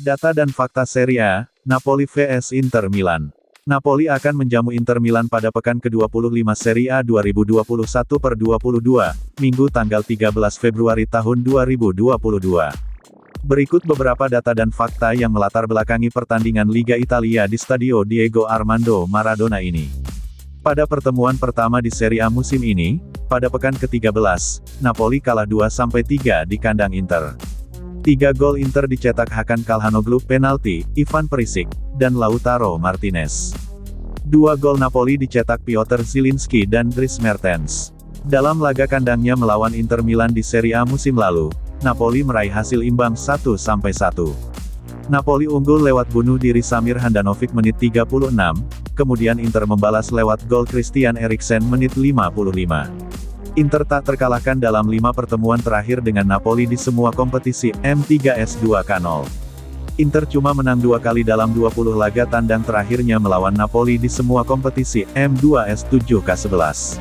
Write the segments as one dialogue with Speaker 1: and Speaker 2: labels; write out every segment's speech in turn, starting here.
Speaker 1: Data dan fakta Serie A, Napoli vs Inter Milan. Napoli akan menjamu Inter Milan pada pekan ke-25 Serie A 2021/22, Minggu tanggal 13 Februari tahun 2022. Berikut beberapa data dan fakta yang melatar belakangi pertandingan Liga Italia di Stadio Diego Armando Maradona ini. Pada pertemuan pertama di Serie A musim ini, pada pekan ke-13, Napoli kalah 2-3 di kandang Inter. 3 gol Inter dicetak Hakan Calhanoglu penalti, Ivan Perisic, dan Lautaro Martinez. 2 gol Napoli dicetak Piotr Zielinski dan Dries Mertens. Dalam laga kandangnya melawan Inter Milan di Serie A musim lalu, Napoli meraih hasil imbang 1-1. Napoli unggul lewat bunuh diri Samir Handanovic menit 36, kemudian Inter membalas lewat gol Christian Eriksen menit 55. Inter tak terkalahkan dalam 5 pertemuan terakhir dengan Napoli di semua kompetisi, M3S2K0. Inter cuma menang 2 kali dalam 20 laga tandang terakhirnya melawan Napoli di semua kompetisi, M2S7K11.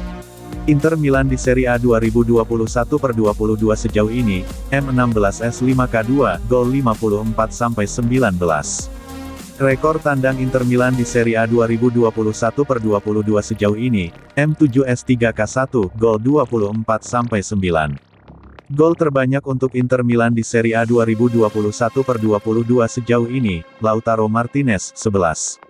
Speaker 1: Inter Milan di Serie A 2021/22 sejauh ini, M16S5K2, gol 54-19. Rekor tandang Inter Milan di Serie A 2021/22 sejauh ini, M7S3K1, gol 24-9. Gol terbanyak untuk Inter Milan di Serie A 2021/22 sejauh ini, Lautaro Martinez, 11.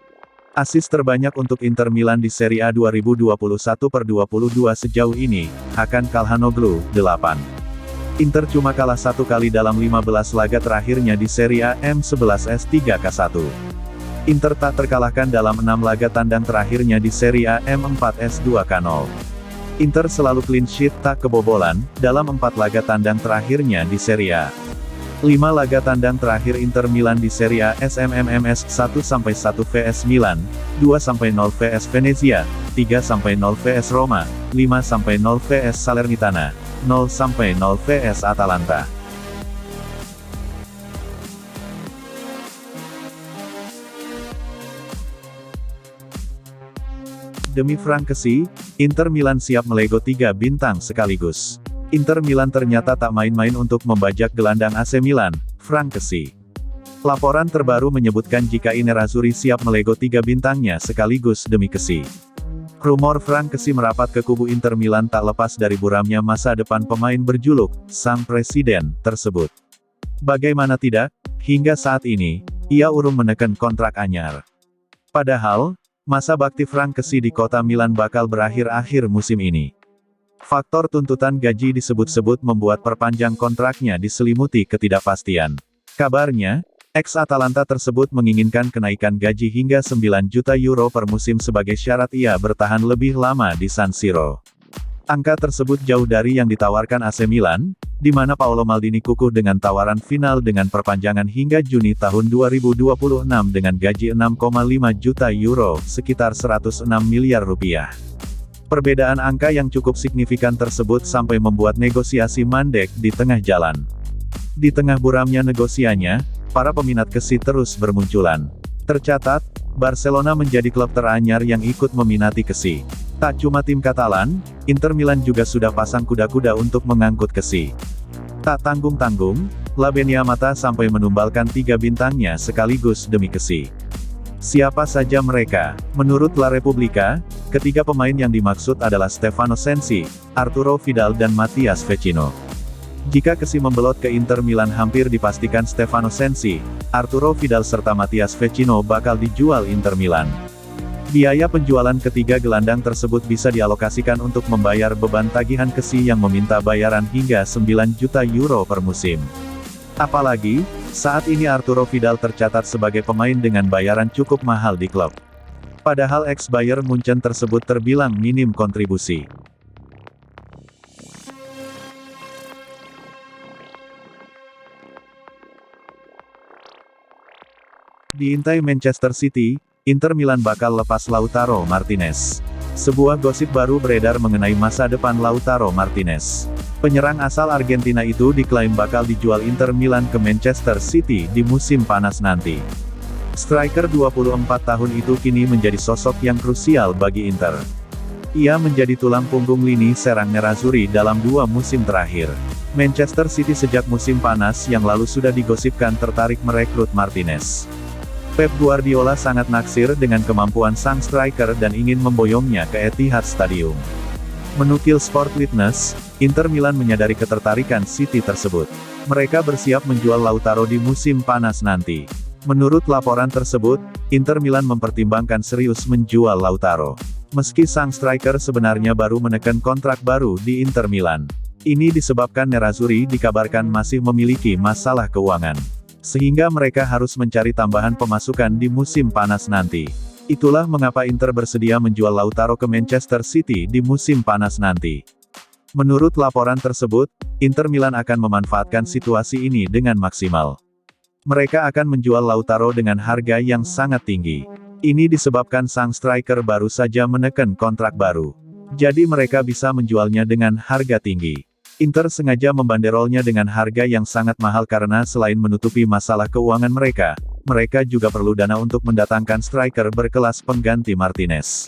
Speaker 1: Assist terbanyak untuk Inter Milan di Serie A 2021/22 sejauh ini, Hakan Calhanoglu, 8. Inter cuma kalah 1 kali dalam 15 laga terakhirnya di Serie A, M11S3K1. Inter tak terkalahkan dalam 6 laga tandang terakhirnya di Serie A, M4S2K0. Inter selalu clean sheet tak kebobolan, dalam 4 laga tandang terakhirnya di Serie A. 5 laga tandang terakhir Inter Milan di Serie A, SMMMS 1-1 vs Milan, 2-0 vs Venezia, 3-0 vs Roma, 5-0 vs Salernitana, 0-0 vs Atalanta. Demi Frank Kessie, Inter Milan siap melego 3 bintang sekaligus. Inter Milan ternyata tak main-main untuk membajak gelandang AC Milan, Frank Kessie. Laporan terbaru menyebutkan jika Nerazzurri siap melego 3 bintangnya sekaligus demi Kessie. Rumor Frank Kessie merapat ke kubu Inter Milan tak lepas dari buramnya masa depan pemain berjuluk Sang Presiden tersebut. Bagaimana tidak, hingga saat ini, ia urung menekan kontrak anyar. Padahal, masa bakti Frank Kessie di kota Milan bakal berakhir akhir musim ini. Faktor tuntutan gaji disebut-sebut membuat perpanjang kontraknya diselimuti ketidakpastian. Kabarnya, ex-Atalanta tersebut menginginkan kenaikan gaji hingga 9 juta euro per musim sebagai syarat ia bertahan lebih lama di San Siro. Angka tersebut jauh dari yang ditawarkan AC Milan, di mana Paolo Maldini kukuh dengan tawaran final dengan perpanjangan hingga Juni tahun 2026 dengan gaji 6,5 juta euro, sekitar 106 miliar rupiah. Perbedaan angka yang cukup signifikan tersebut sampai membuat negosiasi mandek di tengah jalan. Di tengah buramnya negosiasinya, para peminat Kessie terus bermunculan. Tercatat, Barcelona menjadi klub teranyar yang ikut meminati Kessie. Tak cuma tim Katalan, Inter Milan juga sudah pasang kuda-kuda untuk mengangkut Kessie. Tak tanggung-tanggung, La Beniamata sampai menumbalkan 3 bintangnya sekaligus demi Kessie. Siapa saja mereka? Menurut La Repubblica, ketiga pemain yang dimaksud adalah Stefano Sensi, Arturo Vidal dan Matias Vecino. Jika Kessie membelot ke Inter Milan hampir dipastikan Stefano Sensi, Arturo Vidal serta Matias Vecino bakal dijual Inter Milan. Biaya penjualan ketiga gelandang tersebut bisa dialokasikan untuk membayar beban tagihan Kessie yang meminta bayaran hingga 9 juta euro per musim. Apalagi, saat ini Arturo Vidal tercatat sebagai pemain dengan bayaran cukup mahal di klub. Padahal ex-Bayern Munchen tersebut terbilang minim kontribusi. Diintai Manchester City, Inter Milan bakal lepas Lautaro Martinez. Sebuah gosip baru beredar mengenai masa depan Lautaro Martinez. Penyerang asal Argentina itu diklaim bakal dijual Inter Milan ke Manchester City di musim panas nanti. Striker 24 tahun itu kini menjadi sosok yang krusial bagi Inter. Ia menjadi tulang punggung lini serang Nerazzurri dalam 2 musim terakhir. Manchester City sejak musim panas yang lalu sudah digosipkan tertarik merekrut Martinez. Pep Guardiola sangat naksir dengan kemampuan sang striker dan ingin memboyongnya ke Etihad Stadium. Menukil Sport Witness, Inter Milan menyadari ketertarikan City tersebut. Mereka bersiap menjual Lautaro di musim panas nanti. Menurut laporan tersebut, Inter Milan mempertimbangkan serius menjual Lautaro. Meski sang striker sebenarnya baru menekan kontrak baru di Inter Milan. Ini disebabkan Nerazzurri dikabarkan masih memiliki masalah keuangan. Sehingga mereka harus mencari tambahan pemasukan di musim panas nanti. Itulah mengapa Inter bersedia menjual Lautaro ke Manchester City di musim panas nanti. Menurut laporan tersebut, Inter Milan akan memanfaatkan situasi ini dengan maksimal. Mereka akan menjual Lautaro dengan harga yang sangat tinggi. Ini disebabkan sang striker baru saja menekan kontrak baru. Jadi mereka bisa menjualnya dengan harga tinggi. Inter sengaja membanderolnya dengan harga yang sangat mahal karena selain menutupi masalah keuangan mereka juga perlu dana untuk mendatangkan striker berkelas pengganti Martinez.